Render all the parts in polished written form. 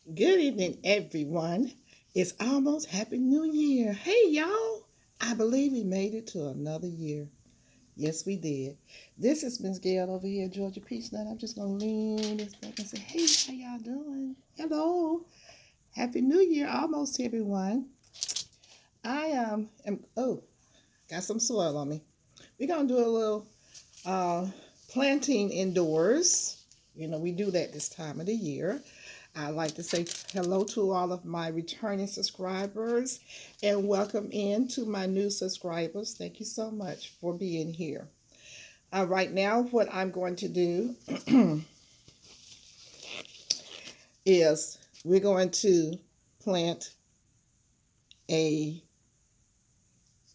Good evening, everyone. It's almost Happy New Year. Hey, y'all. I believe we made it to another year. Yes, we did. This is Miss Gail over here, Georgia Peachnut. I'm just going to lean this back and say, hey, how y'all doing? Hello. Happy New Year almost, everyone. I got some soil on me. We're going to do a little uh, planting indoors. You know, we do that this time of the year. I'd like to say hello to all of my returning subscribers and welcome in to my new subscribers. Thank you so much for being here. Right now, what I'm going to do is we're going to plant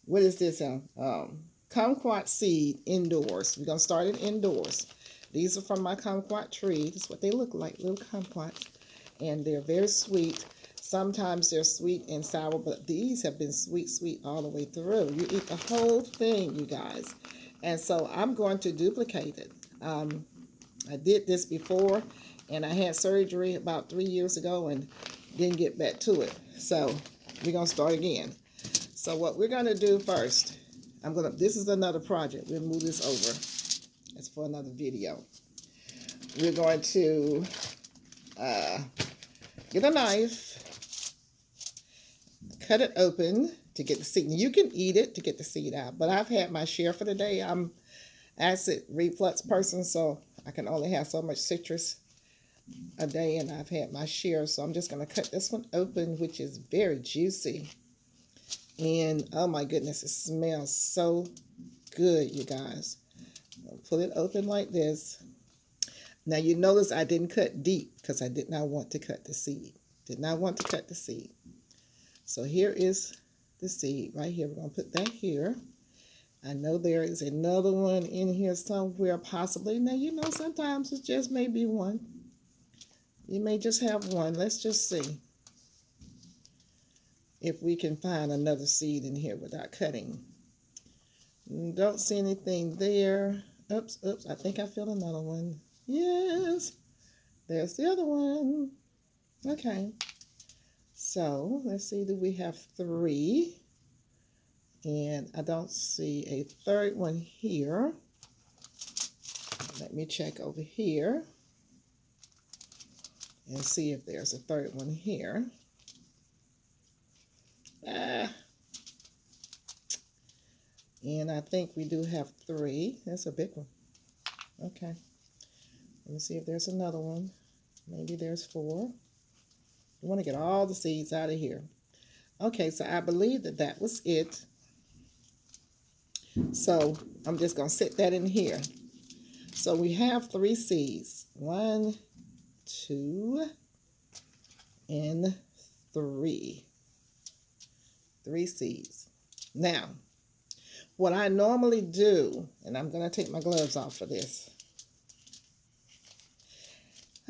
what is this? Kumquat seed indoors. We're going to start it indoors. These are from my kumquat tree. This is what they look like, little kumquats. And they're very sweet. Sometimes they're sweet and sour, but these have been sweet all the way through. You eat the whole thing, you guys. And so I'm going to duplicate it. I did this before, and I had surgery about 3 years ago and didn't get back to it. So we're going to start again. So what we're going to do first, this is another project. We'll move this over. It's for another video. We're going to get a knife, cut it open to get the seed. You can eat it to get the seed out, but I've had my share for the day. I'm acid reflux person, so I can only have so much citrus a day, and I've had my share, so I'm just going to cut this one open, which is very juicy. And oh my goodness, it smells so good, you guys. I'll pull it open like this. Now you notice I didn't cut deep because I did not want to cut the seed. Did not want to cut the seed. So here is the seed right here. We're going to put that here. I know there is another one in here somewhere possibly. Now you know sometimes it just may be one. You may just have one. Let's just see if we can find another seed in here without cutting. Don't see anything there. Oops, I think I feel another one. Yes, there's the other one. Okay, so let's see, do we have 3? And I don't see a third one here. Let me check over here and see if there's a third one here. And I think we do have 3. That's a big one. Okay. Let me see if there's another one. Maybe there's 4. We want to get all the seeds out of here. Okay, so I believe that was it. So I'm just going to sit that in here. So we have 3 seeds. 1, 2, and 3. 3 seeds. Now, what I normally do, and I'm going to take my gloves off for this.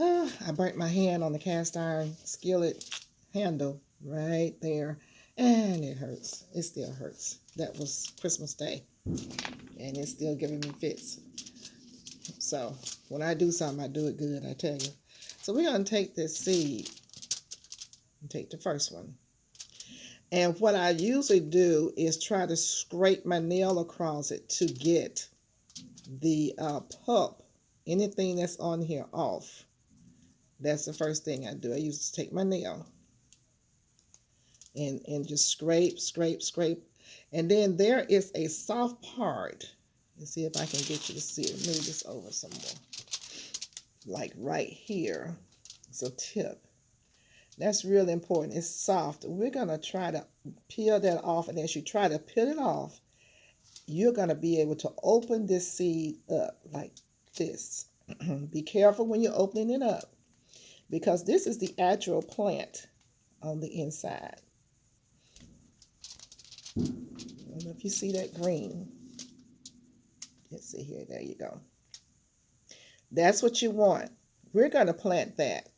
I burnt my hand on the cast iron skillet handle right there, and it hurts. It still hurts. That was Christmas Day, and it's still giving me fits. So when I do something, I do it good, I tell you. So we're going to take this seed and take the first one. And what I usually do is try to scrape my nail across it to get the pulp, anything that's on here, off. That's the first thing I do. I used to take my nail and just scrape. And then there is a soft part. Let's see if I can get you to see it. Move this over some more. Like right here. It's a tip. That's really important. It's soft. We're going to try to peel that off. And as you try to peel it off, you're going to be able to open this seed up like this. Be careful when you're opening it up, because this is the actual plant on the inside. I don't know if you see that green. Let's see here. There you go. That's what you want. We're going to plant that.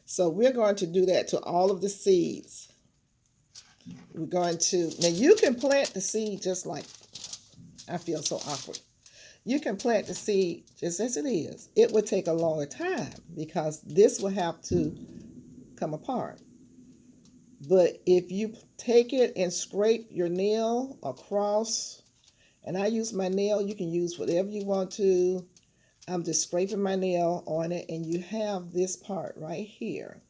So we're going to do that to all of the seeds. We're going to, now you can plant the seed just like, I feel so awkward. you can plant the seed just as it is. It would take a longer time because this will have to come apart. But if you take it and scrape your nail across, and I use my nail, you can use whatever you want to. I'm just scraping my nail on it, and you have this part right here.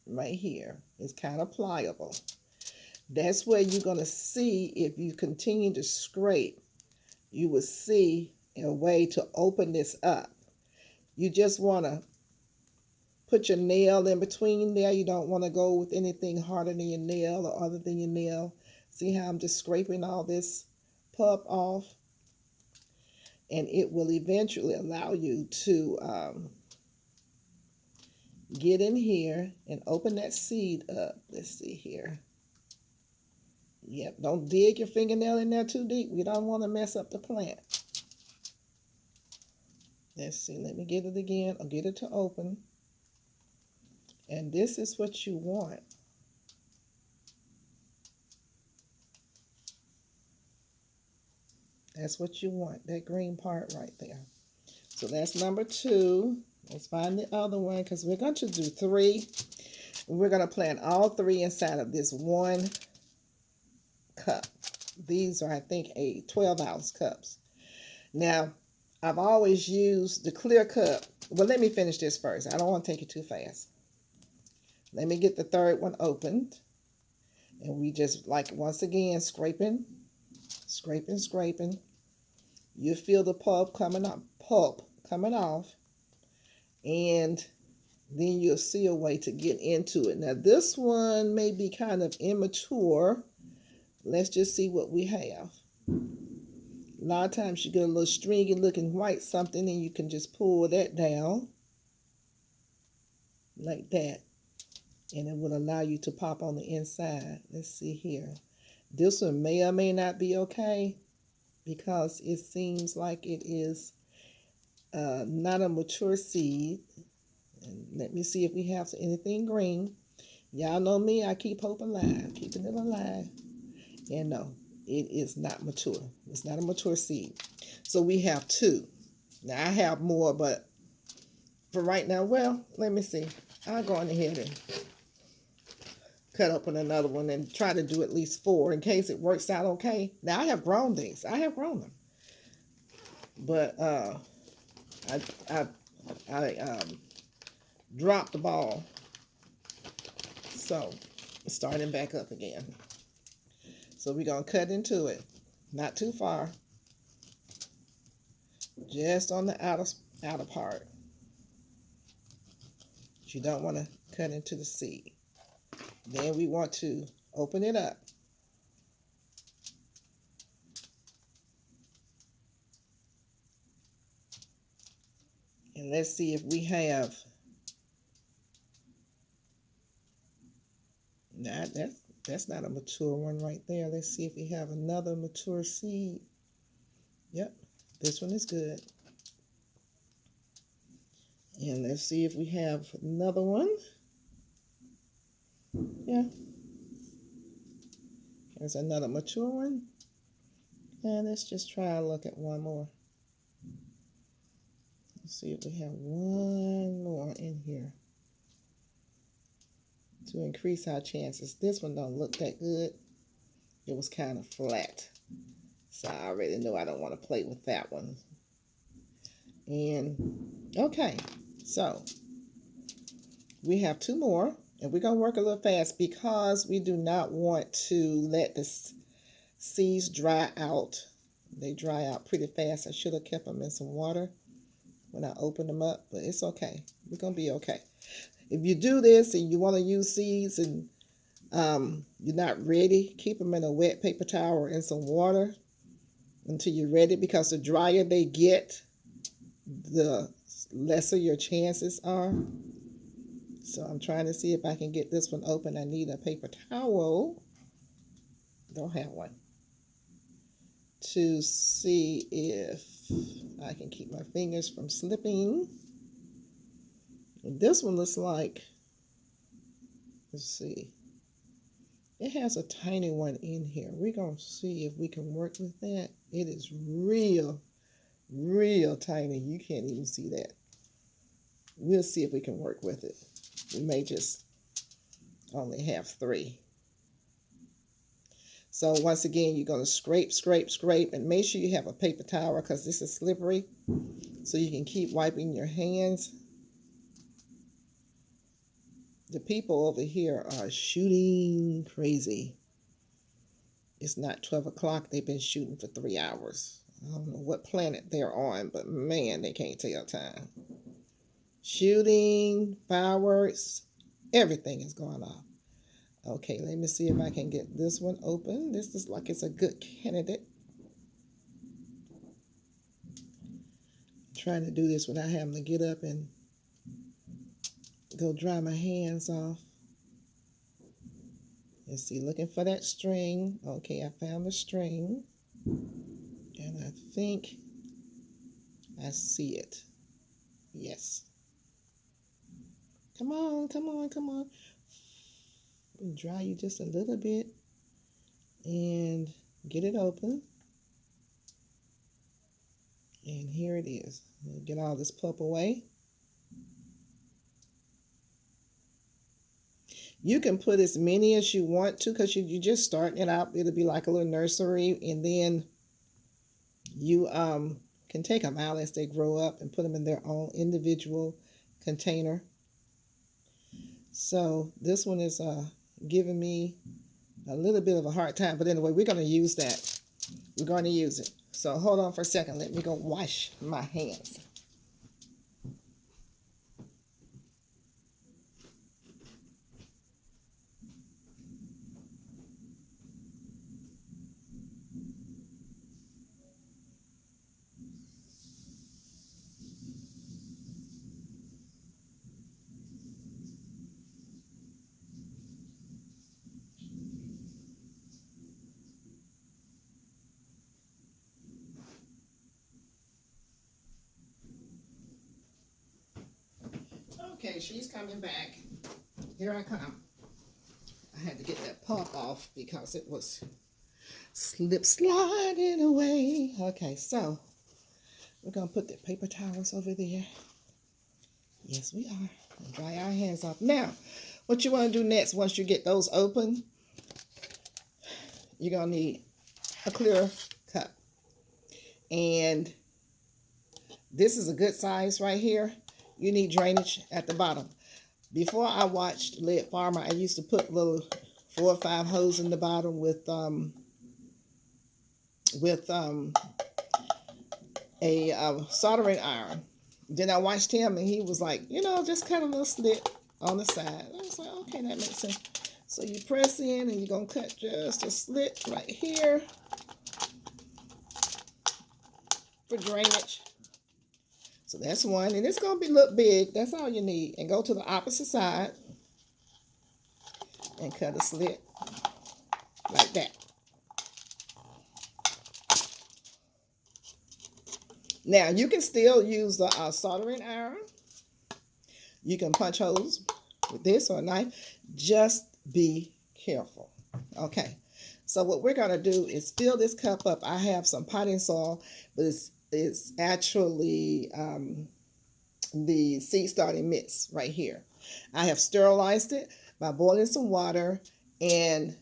Right here. It's kind of pliable. That's where you're going to see, if you continue to scrape, you will see a way to open this up. You just want to put your nail in between there. You don't want to go with anything harder than your nail or other than your nail. See how I'm just scraping all this pulp off? And it will eventually allow you to get in here and open that seed up. Let's see here. Yep, don't dig your fingernail in there too deep. We don't want to mess up the plant. Let's see, let me get it again. I'll get it to open. And this is what you want. That's what you want, that green part right there. So that's number 2. Let's find the other one because we're going to do 3. We're going to plant all 3 inside of this 1 cup. These are, I think, 12-ounce cups. Now, I've always used the clear cup. Well, let me finish this first. I don't want to take it too fast. Let me get the 3rd one opened. And we just, like, once again, scraping. You feel the pulp coming off. And then you'll see a way to get into it. Now, this one may be kind of immature. Let's just see what we have. A lot of times you get a little stringy looking white something, and you can just pull that down like that. And it will allow you to pop on the inside. Let's see here. This one may or may not be okay because it seems like it is not a mature seed. And let me see if we have anything green. Y'all know me, I keep hope alive, keeping it alive. And no, it is not mature. It's not a mature seed. So we have 2. Now I have more, but for right now, well, let me see. I'll go on ahead and cut open another one and try to do at least 4 in case it works out okay. Now I have grown these. I have grown them. But I dropped the ball. So starting back up again. So we're going to cut into it. Not too far. Just on the outer part. But you don't want to cut into the seed. Then we want to open it up. And let's see if we have. Nah, that's not a mature one right there. Let's see if we have another mature seed. Yep, this one is good. And let's see if we have another one. Yeah. There's another mature one. And let's just try to look at one more. Let's see if we have one more in here to increase our chances. This one don't look that good. It was kind of flat. So I already know I don't want to play with that one. And okay, so we have 2 more. And we're going to work a little fast because we do not want to let the seeds dry out. They dry out pretty fast. I should have kept them in some water when I opened them up, but it's okay. We're going to be okay. If you do this and you want to use seeds and you're not ready, keep them in a wet paper towel or in some water until you're ready, because the drier they get, the lesser your chances are. So I'm trying to see if I can get this one open. I need a paper towel. Don't have one. To see if I can keep my fingers from slipping. And this one looks like, let's see. It has a tiny one in here. We're going to see if we can work with that. It is real, real tiny. You can't even see that. We'll see if we can work with it. We may just only have 3. So once again, you're going to scrape, scrape, scrape, and make sure you have a paper towel because this is slippery. So you can keep wiping your hands. The people over here are shooting crazy. It's not 12 o'clock. They've been shooting for 3 hours. I don't know what planet they're on, but man, they can't tell time. Shooting, fireworks, everything is going on. Okay, let me see if I can get this one open. This is like it's a good candidate. I'm trying to do this without having to get up and go dry my hands off. Let's see, looking for that string. Okay, I found the string. And I think I see it. Yes. Come on, come on, come on. Dry you just a little bit and get it open. And here it is. Get all this pulp away. You can put as many as you want to because you're just starting it out. It'll be like a little nursery, and then you can take them out as they grow up and put them in their own individual container. So this one is giving me a little bit of a hard time, but anyway, we're going to use that. We're going to use it. So hold on for a second. Let me go wash my hands. Okay, she's coming back. Here I come. I had to get that pulp off because it was slip sliding away. Okay, so we're going to put the paper towels over there. Yes, we are. And dry our hands off. Now, what you want to do next, once you get those open, you're going to need a clear cup. And this is a good size right here. You need drainage at the bottom. Before I watched Lead Farmer, I used to put little 4 or 5 holes in the bottom with a soldering iron. Then I watched him, and he was like, you know, just cut a little slit on the side. I was like, okay, that makes sense. So you press in, and you're going to cut just a slit right here for drainage. So that's one, and it's going to look big. That's all you need. And go to the opposite side and cut a slit like that. Now, you can still use the soldering iron. You can punch holes with this or a knife. Just be careful. Okay, so what we're going to do is fill this cup up. I have some potting soil, but it's actually the seed starting mix right here. I have sterilized it by boiling some water and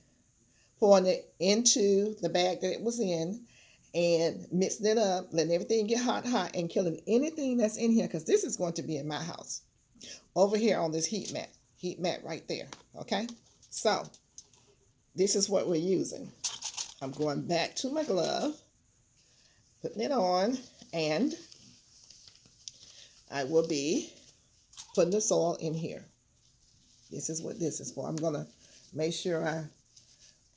pouring it into the bag that it was in and mixing it up, letting everything get hot, and killing anything that's in here, because this is going to be in my house. Over here on this heat mat right there, okay? So this is what we're using. I'm going back to my glove, putting it on, and I will be putting the soil in here. This is what this is for. I'm going to make sure I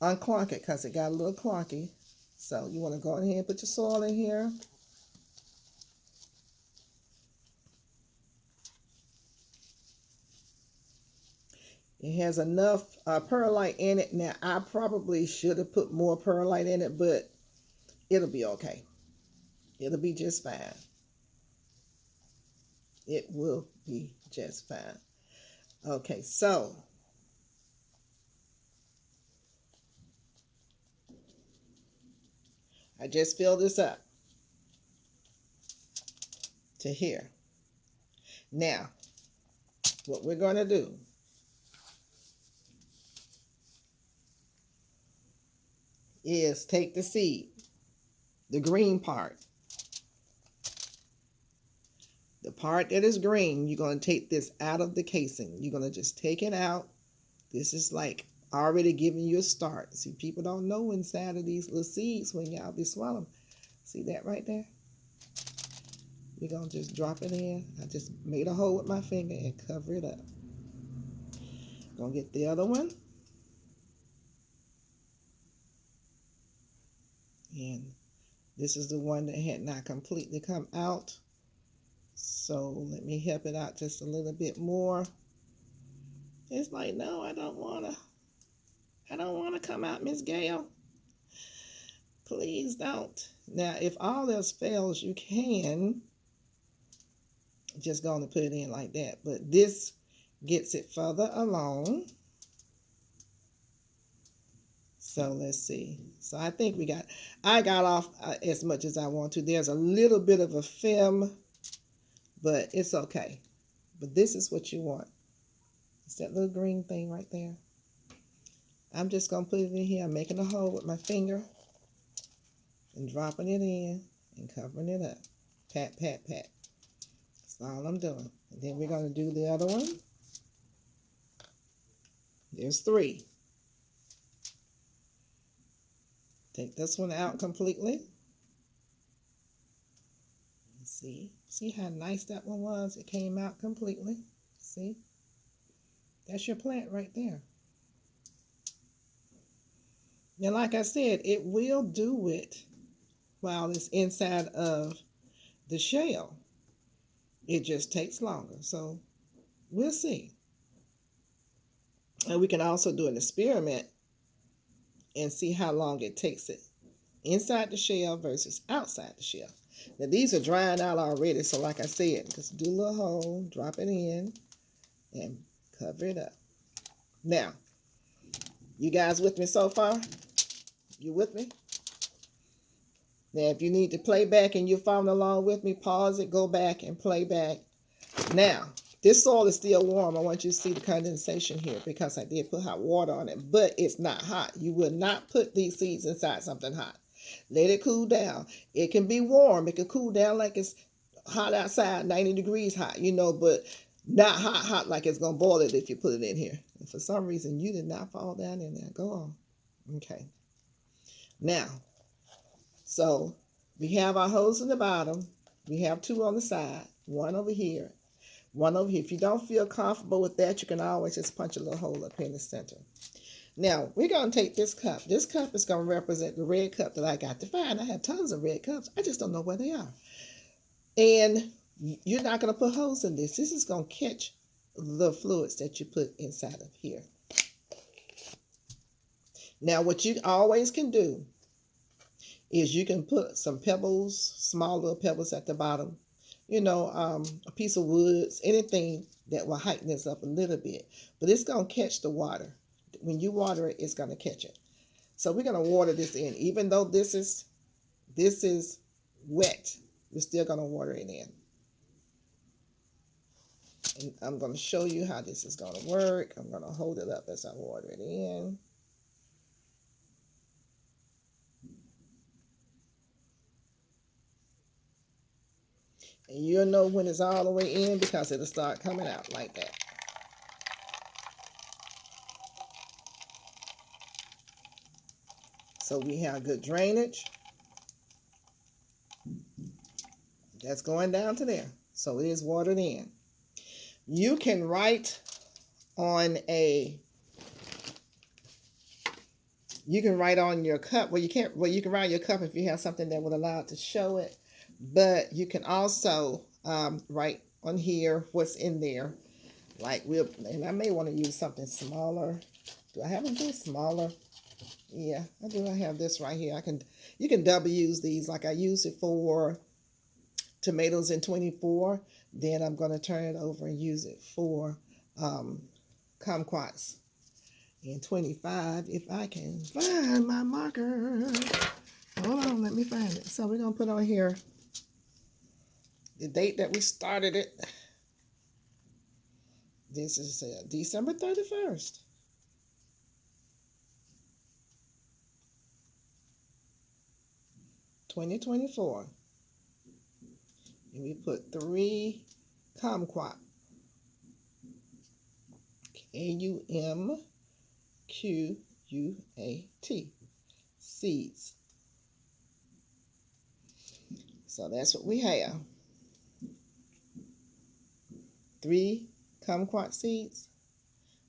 unclunk it because it got a little clunky. So you want to go ahead and put your soil in here. It has enough perlite in it. Now, I probably should have put more perlite in it, but it'll be okay. It'll be just fine. It will be just fine. Okay, so I just filled this up to here. Now, what we're going to do is take the seed, the green part. The part that is green, you're going to take this out of the casing. You're going to just take it out. This is like already giving you a start. See, people don't know inside of these little seeds when y'all be swallowing. See that right there? We're going to just drop it in. I just made a hole with my finger and cover it up. Going to get the other one. And this is the one that had not completely come out. So let me help it out just a little bit more. It's like, no, I don't want to come out, Miss Gail. Please don't. Now, if all else fails, you can just go on and put it in like that. But this gets it further along. So let's see. So I think I got off as much as I want to. There's a little bit of a film, but it's okay. But this is what you want. It's that little green thing right there. I'm just going to put it in here. I'm making a hole with my finger and dropping it in and covering it up. Pat, pat, pat. That's all I'm doing. And then we're going to do the other one. There's 3. Take this one out completely. See how nice that one was? It came out completely. See? That's your plant right there. Now, like I said, it will do it while it's inside of the shell. It just takes longer. So we'll see. And we can also do an experiment and see how long it takes it inside the shell versus outside the shell. Now, these are drying out already. So like I said, just do a little hole, drop it in, and cover it up. Now, you guys with me so far? You with me? Now, if you need to play back and you're following along with me, pause it, go back and play back. Now, this soil is still warm. I want you to see the condensation here because I did put hot water on it, but it's not hot. You would not put these seeds inside something hot. Let it cool down. It can be warm. It can cool down like it's hot outside, 90 degrees hot, but not hot like it's going to boil it if you put it in here. And for some reason, you did not fall down in there. Go on. Okay. Now, so we have our holes in the bottom. We have 2 on the side, 1 over here, 1 over here. If you don't feel comfortable with that, you can always just punch a little hole up here in the center. Now, we're going to take this cup. This cup is going to represent the red cup that I got to find. I have tons of red cups. I just don't know where they are. And you're not going to put holes in this. This is going to catch the fluids that you put inside of here. Now, what you always can do is you can put some pebbles, small little pebbles at the bottom, a piece of wood, anything that will heighten this up a little bit. But it's going to catch the water. When you water it, it's going to catch it. So we're going to water this in. Even though this is wet, we're still going to water it in. And I'm going to show you how this is going to work. I'm going to hold it up as I water it in. And you'll know when it's all the way in because it'll start coming out like that. So we have good drainage. That's going down to there. So it is watered in. You can write on your cup. Well, you can write on your cup if you have something that would allow it to show it. But you can also write on here what's in there. And I may want to use something smaller. Do I have anything smaller? Yeah, I do. I have this right here. You can double use these. Like I used it for tomatoes in 24. Then I'm going to turn it over and use it for kumquats in 25 if I can find my marker. Hold on, let me find it. So we're going to put on here the date that we started it. This is December 31st. (2024). And we put 3 kumquat. KUMQUAT. Seeds. So that's what we have. 3 kumquat seeds.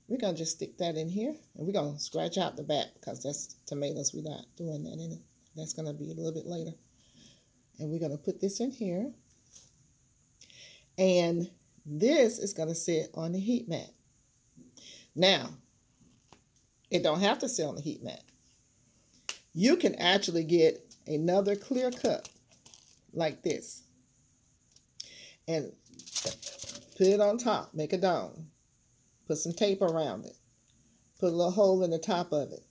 We're going to just stick that in here. And we're going to scratch out the back because that's tomatoes. We're not doing that in it. That's going to be a little bit later. And we're going to put this in here. And this is going to sit on the heat mat. Now, it don't have to sit on the heat mat. You can actually get another clear cup like this and put it on top, make a dome, put some tape around it, put a little hole in the top of it.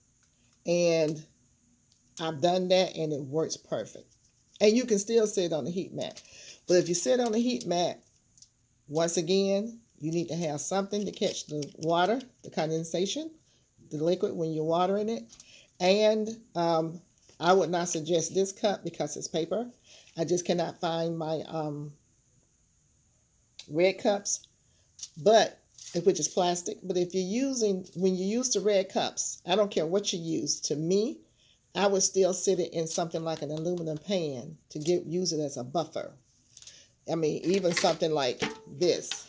And I've done that and it works perfect. And you can still sit on the heat mat. But if you sit on the heat mat, once again, you need to have something to catch the water, the condensation, the liquid when you're watering it. And I would not suggest this cup because it's paper. I just cannot find my red cups, which is plastic. But if when you use the red cups, I don't care what you use. To me, I would still sit it in something like an aluminum pan to use it as a buffer. I mean, even something like this,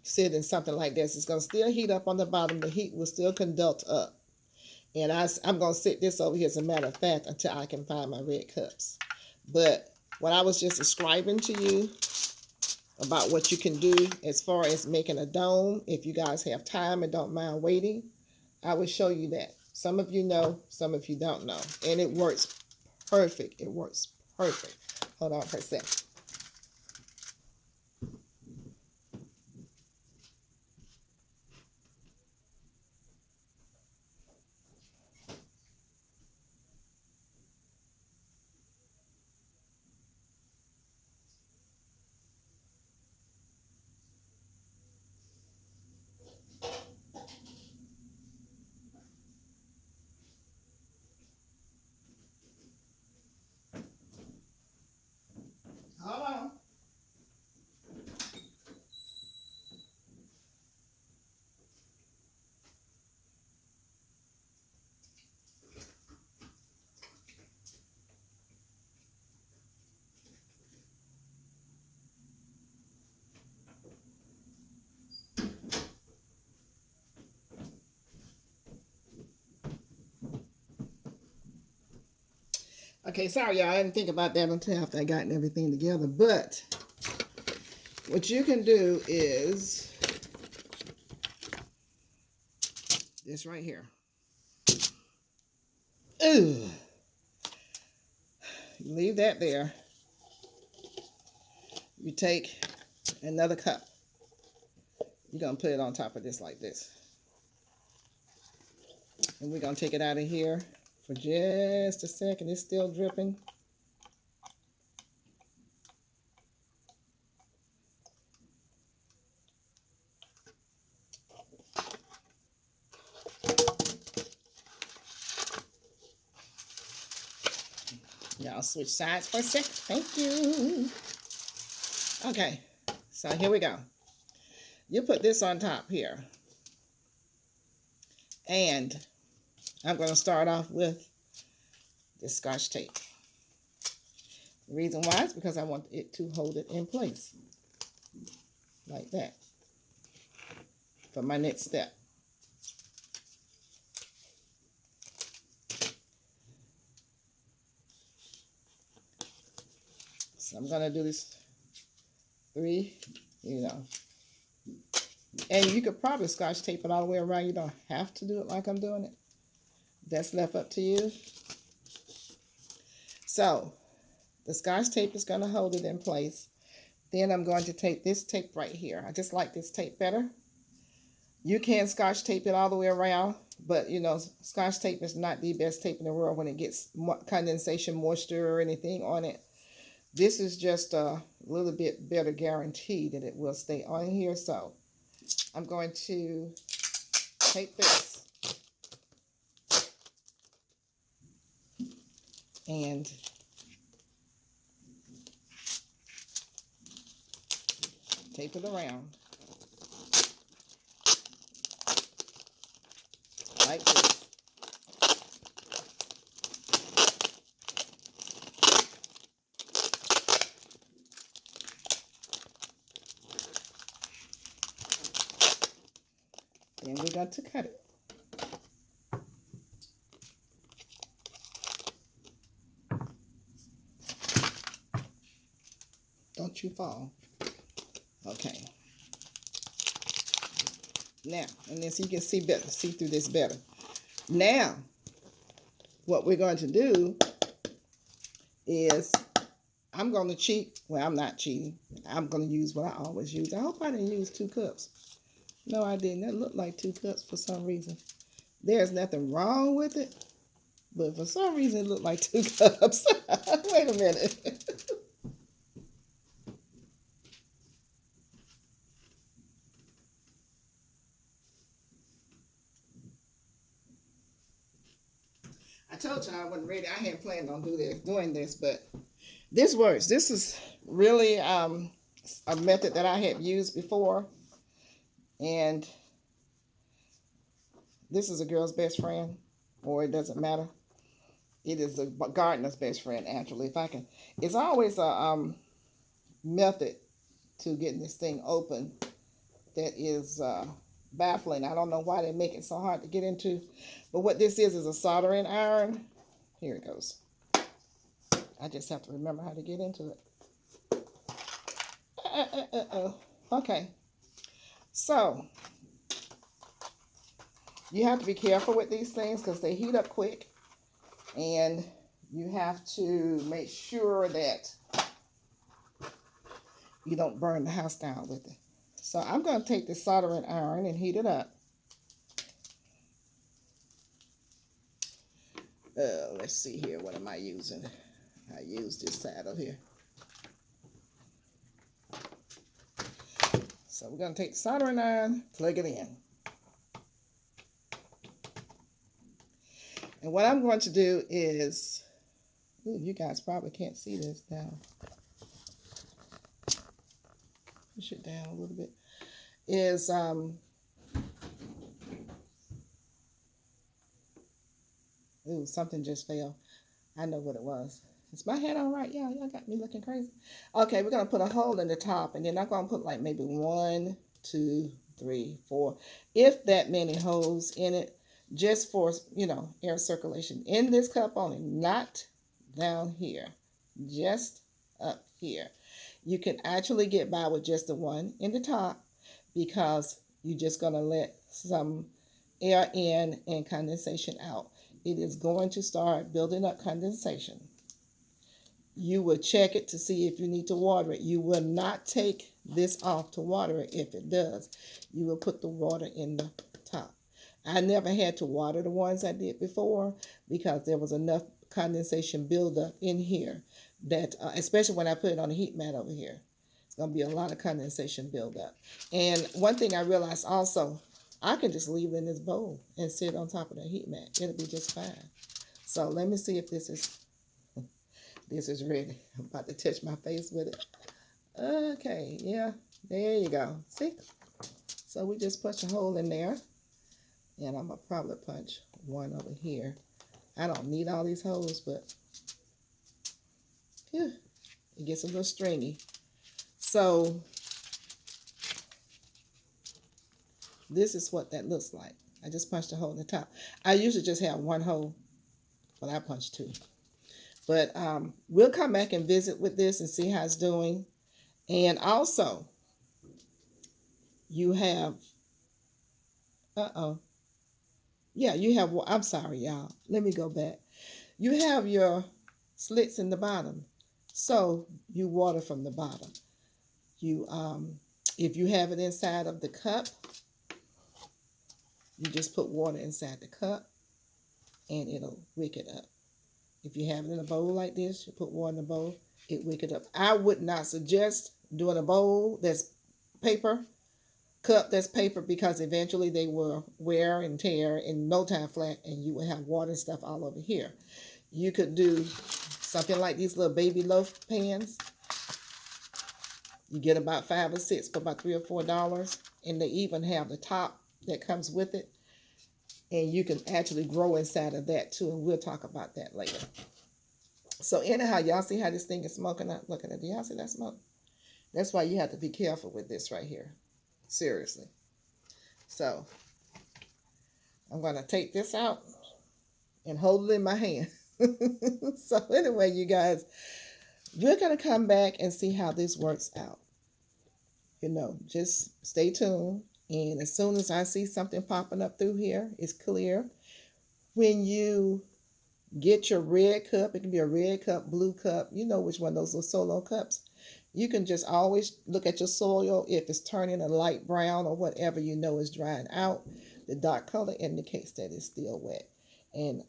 sit in something like this. It's going to still heat up on the bottom. The heat will still conduct up. And I'm going to sit this over here, as a matter of fact, until I can find my red cups. But what I was just describing to you about what you can do as far as making a dome, if you guys have time and don't mind waiting, I will show you that. Some of you know, some of you don't know. And it works perfect. It works perfect. Hold on for a second. Hold on. Okay, sorry, y'all. I didn't think about that until after I gotten everything together. But what you can do is this right here. Ooh. Leave that there. You take another cup. You're going to put it on top of this like this. And we're going to take it out of here for just a second. It's still dripping. Y'all switch sides for a second. Thank you. Okay, so here we go. You put this on top here. And I'm going to start off with this Scotch tape. The reason why is because I want it to hold it in place. Like that. For my next step. So I'm going to do this 3, And you could probably Scotch tape it all the way around. You don't have to do it like I'm doing it. That's left up to you. So, the Scotch tape is going to hold it in place. Then I'm going to take this tape right here. I just like this tape better. You can Scotch tape it all the way around. But you know, Scotch tape is not the best tape in the world when it gets condensation, moisture, or anything on it. This is just a little bit better guarantee that it will stay on here. So I'm going to take this and tape it around like this. Then we're going to cut it. Don't you fall. Okay. Now, and then so you can see better, see through this better. Now, what we're going to do is I'm going to cheat. Well, I'm not cheating. I'm going to use what I always use. I hope I didn't use 2 cups. No, I didn't. That looked like 2 cups for some reason. There's nothing wrong with it, but for some reason it looked like 2 cups. Wait a minute. I told you I wasn't ready. I hadn't planned on doing this, but this works. This is really a method that I have used before, and this is a girl's best friend, or it doesn't matter. It is a gardener's best friend, actually. If I can, it's always a method to getting this thing open that is baffling. I don't know why they make it so hard to get into, but what this is a soldering iron. Here it goes. I just have to remember how to get into it. Okay. So, you have to be careful with these things because they heat up quick. And you have to make sure that you don't burn the house down with it. So I'm going to take this soldering iron and heat it up. Let's see here. What am I using? I use this side over here. So we're going to take the soldering iron, plug it in. And what I'm going to do is, ooh, you guys probably can't see this now. Push it down a little bit. Is ooh, something just fell. I know what it was. Is my head all right? Y'all got me looking crazy. Okay, we're gonna put a hole in the top, and then I'm gonna put like maybe 1, 2, 3, 4, if that many holes in it, just for, you know, air circulation in this cup only, not down here, just up here. You can actually get by with just the one in the top because you're just gonna let some air in and condensation out. It is going to start building up condensation. You will check it to see if you need to water it. You will not take this off to water it if it does. You will put the water in the top. I never had to water the ones I did before because there was enough condensation buildup in here that, especially when I put it on the heat mat over here, it's going to be a lot of condensation buildup. And one thing I realized also, I can just leave it in this bowl and sit on top of the heat mat. It'll be just fine. So let me see if this is ready. I'm about to touch my face with it. Okay, yeah, there you go. See? So we just punch a hole in there. And I'm going to probably punch one over here. I don't need all these holes, but yeah, it gets a little stringy. So this is what that looks like. I just punched a hole in the top. I usually just have one hole, but I punched 2. But we'll come back and visit with this and see how it's doing. And also, you have, yeah, you have, I'm sorry, y'all. Let me go back. You have your slits in the bottom. So you water from the bottom. You, if you have it inside of the cup, You just put water inside the cup and it'll wick it up. If you have it in a bowl like this, you put water in the bowl, it wick it up. I would not suggest doing a bowl that's paper, cup that's paper, because eventually they will wear and tear in no time flat and you will have water and stuff all over here. You could do something like these little baby loaf pans. You get about 5 or 6 for about $3 or $4, and they even have the top that comes with it, and you can actually grow inside of that too, and we'll talk about that later. So anyhow, y'all see how this thing is smoking up? Look at it. Do y'all see that smoke? That's why you have to be careful with this right here. Seriously. So I'm going to take this out and hold it in my hand. So anyway, you guys, we're going to come back and see how this works out. You know, just stay tuned. And as soon as I see something popping up through here, it's clear. When you get your red cup, it can be a red cup, blue cup, you know which one, those little solo cups. You can just always look at your soil. If it's turning a light brown or whatever, you know is drying out. The dark color indicates that it's still wet. And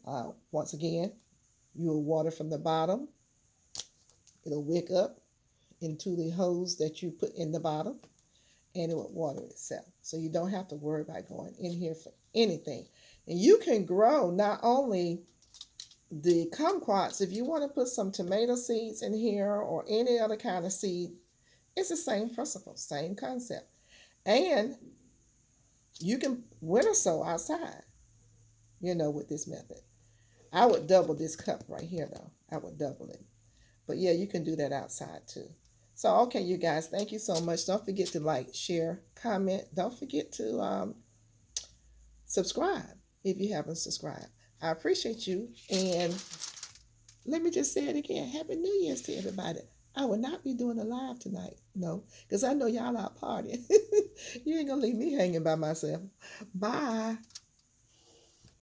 once again, you will water from the bottom. It'll wick up into the hose that you put in the bottom, and it will water itself. So you don't have to worry about going in here for anything. And you can grow not only the kumquats, if you want to put some tomato seeds in here or any other kind of seed, it's the same principle, same concept. And you can winter sow outside, you know, with this method. I would double this cup right here, though. I would double it. But yeah, you can do that outside too. So, okay, you guys, thank you so much. Don't forget to like, share, comment. Don't forget to subscribe if you haven't subscribed. I appreciate you. And let me just say it again. Happy New Year's to everybody. I will not be doing a live tonight. No, because I know y'all out partying. You ain't going to leave me hanging by myself. Bye.